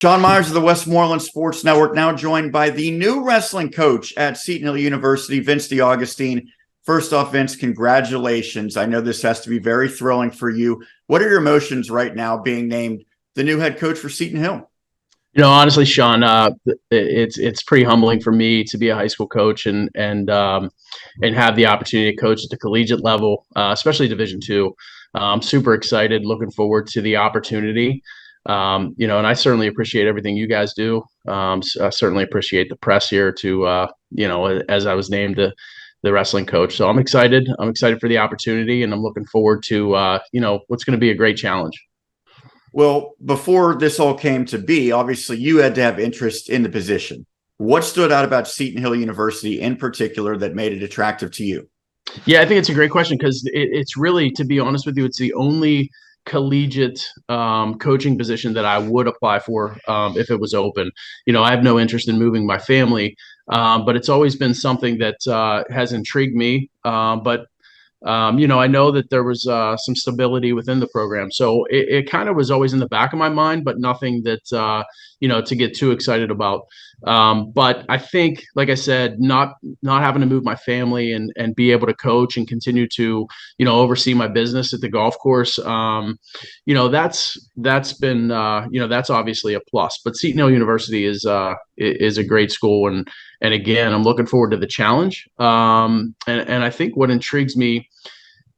John Myers of the Westmoreland Sports Network, now joined by the new wrestling coach at Seton Hill University, Vince DeAugustine. First off, Vince, congratulations. I know this has to be very thrilling for you. What are your emotions right now being named the new head coach for Seton Hill? Honestly, Sean, it's pretty humbling for me to be a high school coach and have the opportunity to coach at the collegiate level, especially Division II. I'm super excited, looking forward to the opportunity. And I certainly appreciate everything you guys do. I certainly appreciate the press here as I was named the wrestling coach. So I'm excited. I'm excited for the opportunity, and I'm looking forward to what's going to be a great challenge. Well, before this all came to be, obviously you had to have interest in the position. What stood out about Seton Hill University in particular that made it attractive to you? Yeah, I think it's a great question because it's really, to be honest with you, it's the only collegiate coaching position that I would apply for if it was open. I have no interest in moving my family, but it's always been something that has intrigued me. I know that there was some stability within the program. So it kind of was always in the back of my mind, but nothing that, to get too excited about. But I think, like I said, not having to move my family and be able to coach and continue to, oversee my business at the golf course, that's been, that's obviously a plus. But Seton Hill University is a great school. And again, I'm looking forward to the challenge. And I think what intrigues me,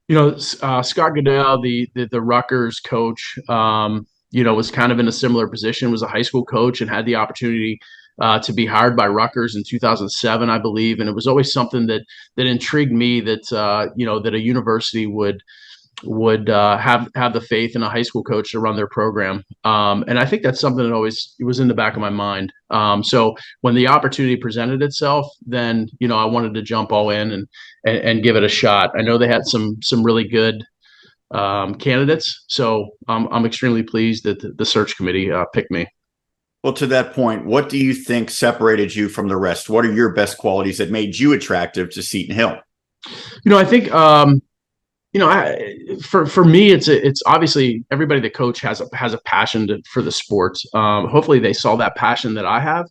Scott Goodell, the Rutgers coach, was kind of in a similar position, was a high school coach and had the opportunity to be hired by Rutgers in 2007, I believe. And it was always something that intrigued me that, that a university would have the faith in a high school coach to run their program. And I think that's something that always was in the back of my mind. So when the opportunity presented itself, then, I wanted to jump all in and give it a shot. I know they had some really good candidates. So I'm extremely pleased that the search committee picked me. Well, to that point, what do you think separated you from the rest? What are your best qualities that made you attractive to Seton Hill? I think, for me, it's obviously everybody that coach has a passion for the sport. Hopefully they saw that passion that I have.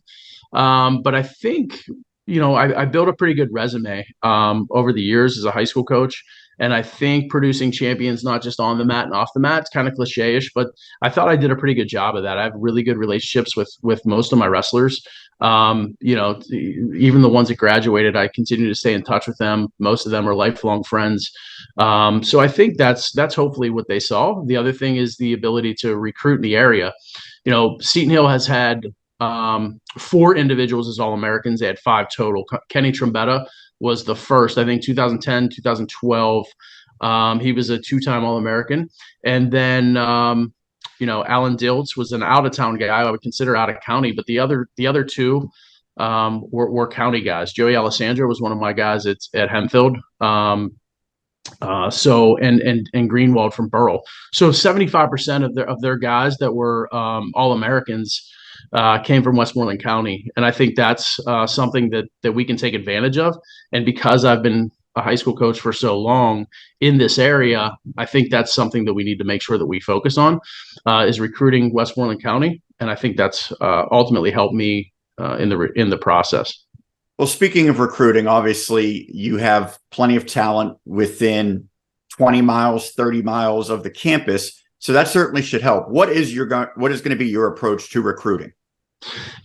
But I think, I built a pretty good resume over the years as a high school coach. And I think producing champions, not just on the mat and off the mat, it's kind of cliche-ish, but I thought I did a pretty good job of that. I have really good relationships with most of my wrestlers. Even the ones that graduated, I continue to stay in touch with them. Most of them are lifelong friends. So I think that's hopefully what they saw. The other thing is the ability to recruit in the area. Seton Hill has had 4 individuals as All-Americans. They had 5 total. Kenny Trombetta was the first, I think 2010, 2012. He was a 2-time All-American. And then, Alan Diltz was an out-of-town guy. I would consider out of county, but the other 2 were county guys. Joey Alessandro was one of my guys at Hempfield. And Greenwald from Burrell. So 75% of their guys that were All-Americans came from Westmoreland County. And I think that's something that we can take advantage of. And because I've been a high school coach for so long in this area, I think that's something that we need to make sure that we focus on is recruiting Westmoreland County. And I think that's ultimately helped me in the process. Well, speaking of recruiting, obviously you have plenty of talent within 20 miles, 30 miles of the campus. So that certainly should help. What is going to be your approach to recruiting?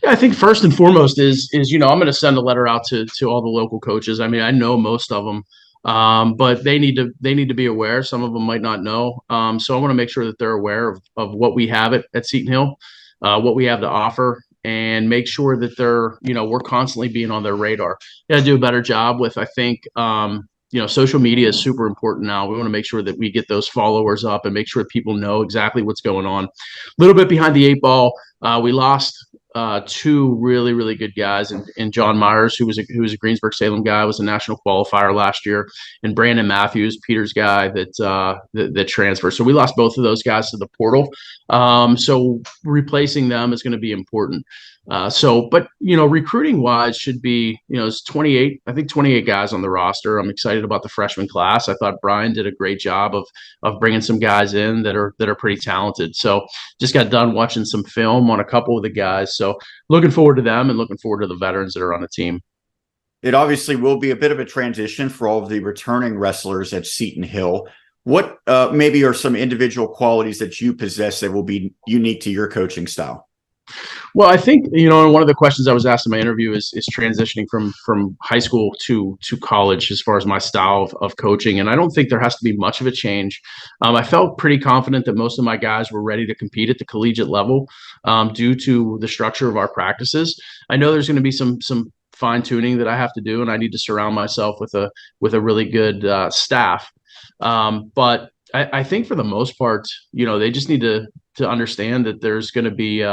Yeah, I think first and foremost is I'm going to send a letter out to all the local coaches. I mean, I know most of them, but they need to be aware. Some of them might not know. So I want to make sure that they're aware of what we have at Seton Hill, what we have to offer, and make sure that they're, we're constantly being on their radar. Got to do a better job with, I think, social media is super important now. We want to make sure that we get those followers up and make sure that people know exactly what's going on. A little bit behind the 8 ball, we lost 2 really, really good guys, and John Myers, who was a Greensburg Salem guy, was a national qualifier last year, and Brandon Matthews, Peter's guy that transferred. So we lost both of those guys to the portal. So replacing them is going to be important. But recruiting wise should be, it's 28, I think 28 guys on the roster. I'm excited about the freshman class. I thought Brian did a great job of bringing some guys in that are pretty talented. So just got done watching some film on a couple of the guys. So looking forward to them and looking forward to the veterans that are on the team. It obviously will be a bit of a transition for all of the returning wrestlers at Seton Hill. What maybe are some individual qualities that you possess that will be unique to your coaching style? Well, I think, one of the questions I was asked in my interview is transitioning from high school to college as far as my style of coaching. And I don't think there has to be much of a change. I felt pretty confident that most of my guys were ready to compete at the collegiate level due to the structure of our practices. I know there's going to be some fine tuning that I have to do, and I need to surround myself with a really good staff. But I think for the most part, they just need to understand that there's going to be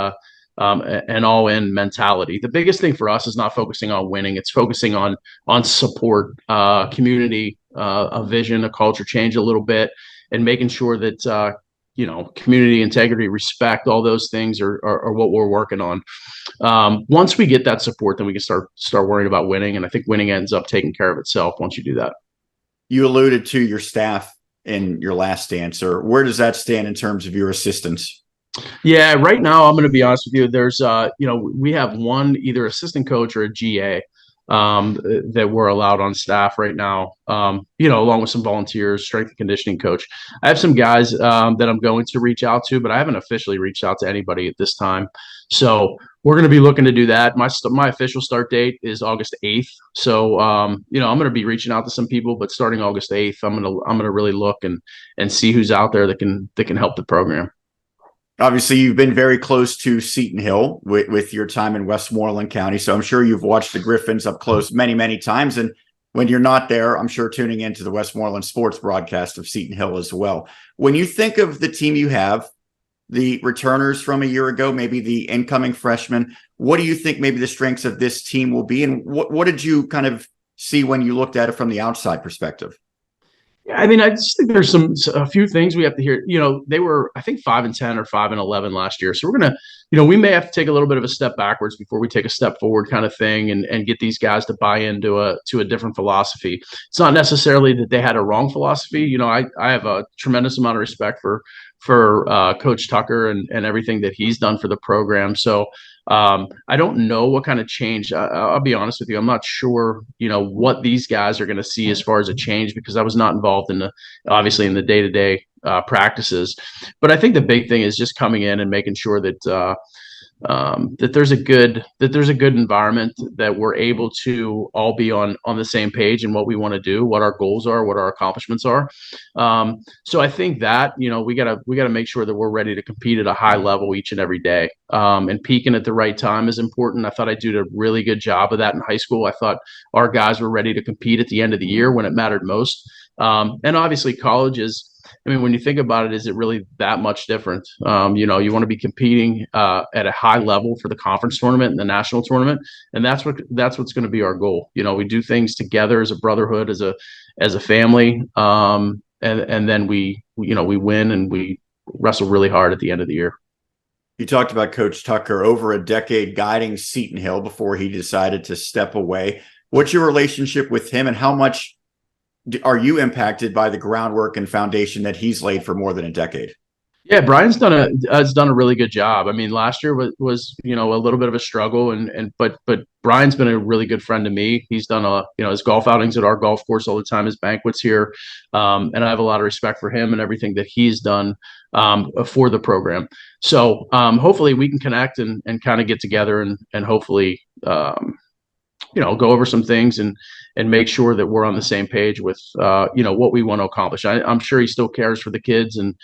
an all-in mentality. The biggest thing for us is not focusing on winning; it's focusing on support, community, a vision, a culture change a little bit, and making sure that community, integrity, respect, all those things are what we're working on. Once we get that support, then we can start worrying about winning, and I think winning ends up taking care of itself once you do that. You alluded to your staff in your last answer. Where does that stand in terms of your assistants? Yeah, right now I'm going to be honest with you. There's we have one either assistant coach or a GA that we're allowed on staff right now. Along with some volunteers, strength and conditioning coach. I have some guys that I'm going to reach out to, but I haven't officially reached out to anybody at this time. So we're going to be looking to do that. My official start date is August 8th. So I'm going to be reaching out to some people, but starting August 8th, I'm going to really look and see who's out there that can help the program. Obviously, you've been very close to Seton Hill with your time in Westmoreland County. So I'm sure you've watched the Griffins up close many, many times. And when you're not there, I'm sure tuning into the Westmoreland sports broadcast of Seton Hill as well. When you think of the team you have, the returners from a year ago, maybe the incoming freshmen, what do you think maybe the strengths of this team will be? And what did you kind of see when you looked at it from the outside perspective? Yeah, I mean, I just think there's a few things we have to hear. They were, I think, 5-10 or 5-11 last year. So we're gonna, we may have to take a little bit of a step backwards before we take a step forward, kind of thing, and get these guys to buy into a different philosophy. It's not necessarily that they had a wrong philosophy. I have a tremendous amount of respect for Coach Tucker and everything that he's done for the program. So I don't know what kind of change. I'll be honest with you. I'm not sure, what these guys are going to see as far as a change, because I was not involved obviously in the day-to-day practices. But I think the big thing is just coming in and making sure that that there's a good environment, that we're able to all be on the same page and what we want to do, what our goals are, what our accomplishments are. So I think that we gotta make sure that we're ready to compete at a high level each and every day, and peaking at the right time is important. I thought I did a really good job of that in high school. I thought our guys were ready to compete at the end of the year when it mattered most. And obviously college is, I mean, when you think about it, is it really that much different? You want to be competing at a high level for the conference tournament and the national tournament, and that's what's going to be our goal. We do things together as a brotherhood, as a family, and then we win and we wrestle really hard at the end of the year. You talked about Coach Tucker, over a decade guiding Seton Hill before he decided to step away. What's your relationship with him, and how much are you impacted by the groundwork and foundation that he's laid for more than a decade? Yeah, Brian's has done a really good job. I mean, last year was a little bit of a struggle, but Brian's been a really good friend to me. He's done his golf outings at our golf course all the time, his banquets here, and I have a lot of respect for him and everything that he's done for the program. So hopefully we can connect and kind of get together and hopefully go over some things and make sure that we're on the same page with what we want to accomplish. I'm sure he still cares for the kids, and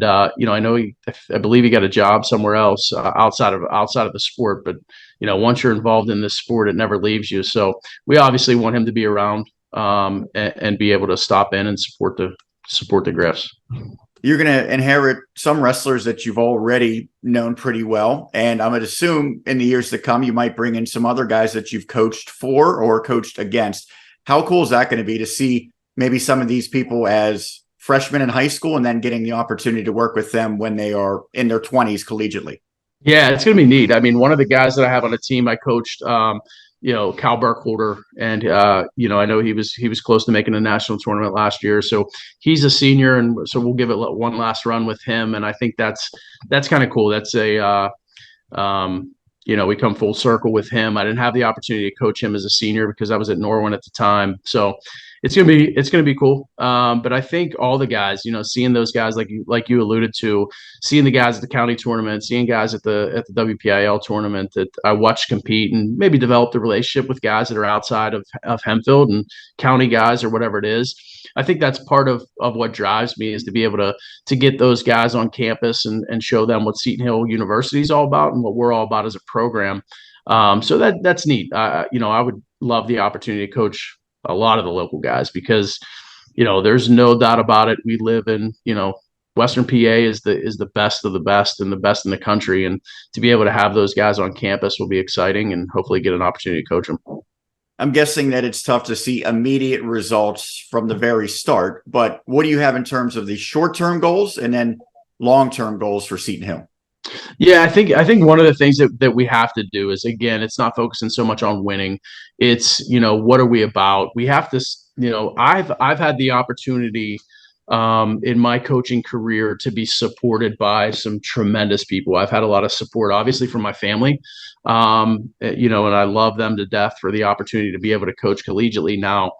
I know I believe he got a job somewhere else outside of the sport. But once you're involved in this sport, it never leaves you. So we obviously want him to be around and be able to stop in and support the Griffs. You're going to inherit some wrestlers that you've already known pretty well. And I'm going to assume in the years to come, you might bring in some other guys that you've coached for or coached against. How cool is that going to be to see maybe some of these people as freshmen in high school and then getting the opportunity to work with them when they are in their 20s collegiately? Yeah, it's going to be neat. I mean, one of the guys that I have on the team, I coached, Cal Burkholder, and I know he was close to making a national tournament last year. So he's a senior, and so we'll give it one last run with him. And I think that's kind of cool. That's we come full circle with him. I didn't have the opportunity to coach him as a senior because I was at Norwin at the time. So it's gonna be cool. But I think all the guys, seeing those guys like you alluded to, seeing the guys at the county tournament, seeing guys at the WPIL tournament that I watched compete and maybe develop a relationship with guys that are outside of Hempfield and county guys or whatever it is. I think that's part of what drives me is to be able to get those guys on campus and show them what Seton Hill University is all about and what we're all about as a program. So that's neat. I would love the opportunity to coach a lot of the local guys because, there's no doubt about it. We live in, Western PA is the best of the best and the best in the country. And to be able to have those guys on campus will be exciting and hopefully get an opportunity to coach them. I'm guessing that it's tough to see immediate results from the very start, but what do you have in terms of the short-term goals and then long-term goals for Seton Hill? Yeah, I think one of the things that we have to do is, again, it's not focusing so much on winning. It's, what are we about? We have to, I've had the opportunity in my coaching career to be supported by some tremendous people. I've had a lot of support, obviously, from my family, and I love them to death for the opportunity to be able to coach collegiately now.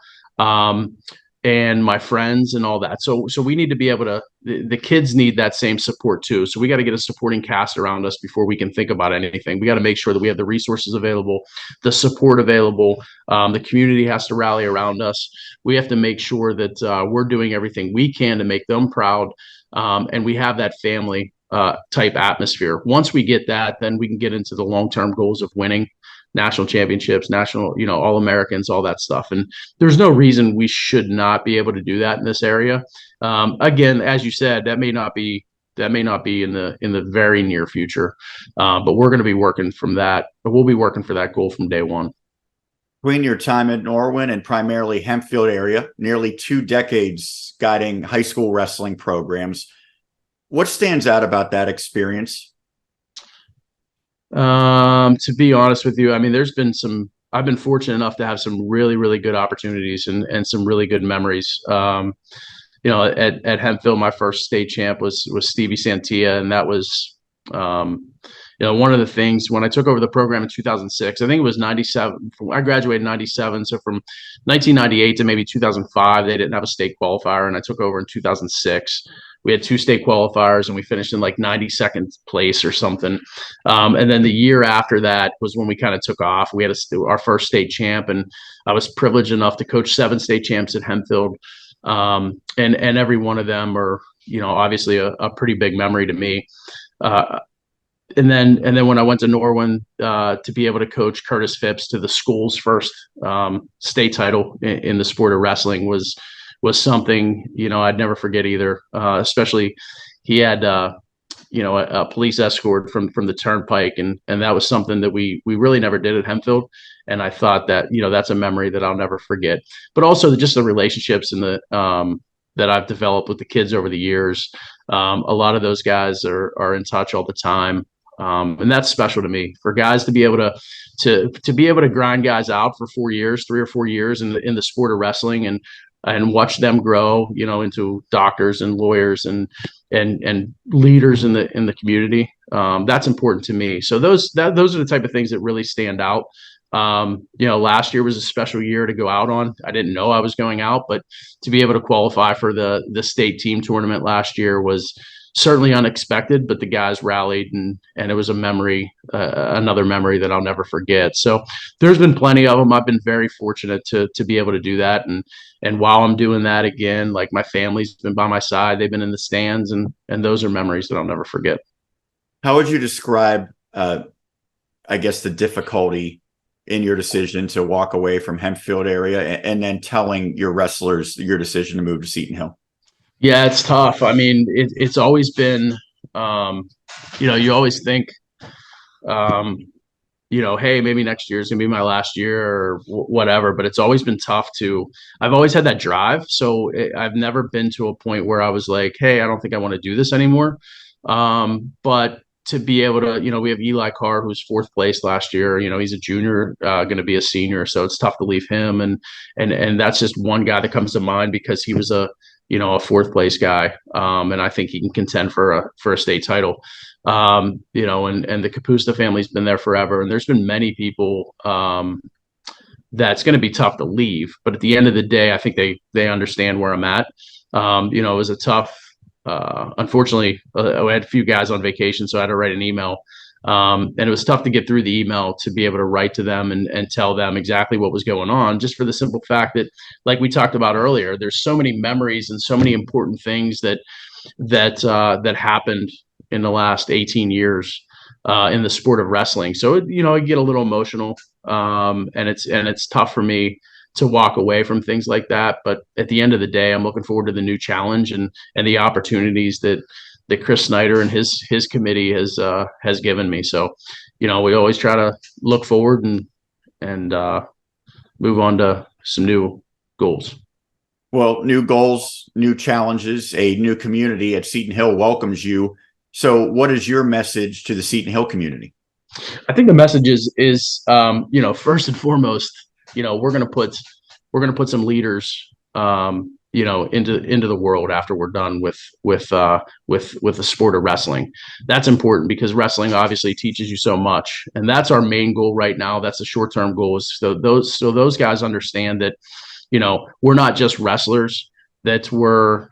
And my friends and all that. So we need to be able to, the kids need that same support too. So we got to get a supporting cast around us before we can think about anything. We got to make sure that we have the resources available, the support available. The community has to rally around us. We have to make sure that we're doing everything we can to make them proud. And we have that family type atmosphere. Once we get that, then we can get into the long-term goals of winning national championships, national, all Americans, all that stuff. And there's no reason we should not be able to do that in this area. Again, as you said, that may not be in the very near future, but we're going to be working from that. We'll be working for that goal from day one. Between your time at Norwin and primarily Hempfield area, nearly 2 decades guiding high school wrestling programs, what stands out about that experience? To be honest with you, I mean, I've been fortunate enough to have some really, really good opportunities and some really good memories. At Hempfield, my first state champ was Stevie Santia. And that was, one of the things when I took over the program in 2006, I think it was 97. I graduated in 97. So from 1998 to maybe 2005, they didn't have a state qualifier. And I took over in 2006. We had 2 state qualifiers and we finished in like 92nd place or something. And then the year after that was when we kind of took off. We had our first state champ, and I was privileged enough to coach 7 state champs at Hempfield. And every one of them are, obviously a pretty big memory to me. And then when I went to Norwin to be able to coach Curtis Phipps to the school's first state title in the sport of wrestling was something, I'd never forget either. Especially he had, a police escort from the turnpike. And that was something that we really never did at Hempfield. And I thought that, that's a memory that I'll never forget, but also just the relationships and that I've developed with the kids over the years. A lot of those guys are in touch all the time. And that's special to me for guys to be able to be able to grind guys out for 4 years, 3 or 4 years in the sport of wrestling and watch them grow, into doctors and lawyers and leaders in the community. That's important to me. So those are the type of things that really stand out. Last year was a special year to go out on. I didn't know I was going out, but to be able to qualify for the state team tournament last year was certainly unexpected, but the guys rallied and it was a memory, another memory that I'll never forget. So there's been plenty of them. I've been very fortunate to be able to do that. And while I'm doing that again, like my family's been by my side, they've been in the stands and those are memories that I'll never forget. How would you describe, I guess, the difficulty in your decision to walk away from Hempfield area and then telling your wrestlers your decision to move to Seton Hill? Yeah, it's tough. I mean, it's always been, you always think, hey, maybe next year is going to be my last year or whatever, but it's always been tough I've always had that drive. So I've never been to a point where I was like, hey, I don't think I want to do this anymore. But to be able to, we have Eli Carr, who's fourth place last year. He's a junior, going to be a senior, so it's tough to leave him. And that's just one guy that comes to mind because he was a fourth place guy, and I think he can contend for a state title. And the Kapusta family's been there forever, and there's been many people that's going to be tough to leave. But at the end of the day, I think they understand where I'm at. It was a tough. Unfortunately, I had a few guys on vacation, so I had to write an email. And it was tough to get through the email to be able to write to them and tell them exactly what was going on, just for the simple fact that, like we talked about earlier, there's so many memories and so many important things that happened in the last 18 years in the sport of wrestling. So, I get a little emotional, and it's tough for me to walk away from things like that. But at the end of the day, I'm looking forward to the new challenge and the opportunities that Chris Snyder and his committee has given me. So, we always try to look forward and move on to some new goals. Well, new goals, new challenges, a new community at Seton Hill welcomes you. So what is your message to the Seton Hill community? I think the message is first and foremost, we're going to put some leaders, into the world after we're done with the sport of wrestling. That's important because wrestling obviously teaches you so much, and that's our main goal right now. That's the short-term goal, is so those guys understand that, we're not just wrestlers, that we're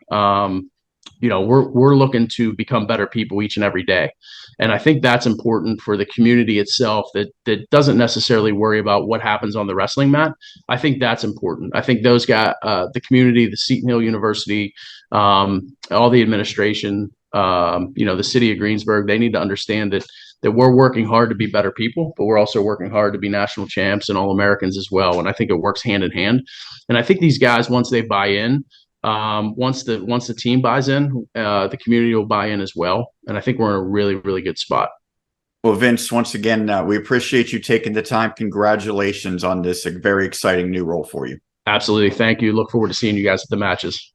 looking to become better people each and every day. And I think that's important for the community itself, that doesn't necessarily worry about what happens on the wrestling mat. I think that's important. I think those guys, the community, the Seton Hill University, all the administration, the city of Greensburg, they need to understand that we're working hard to be better people, but we're also working hard to be national champs and All-Americans as well. And I think it works hand in hand. And I think these guys, once they buy in, once the team buys in, the community will buy in as well. And I think we're in a really, really good spot. Well, Vince, once again, we appreciate you taking the time. Congratulations on this very exciting new role for you. Absolutely. Thank you. Look forward to seeing you guys at the matches.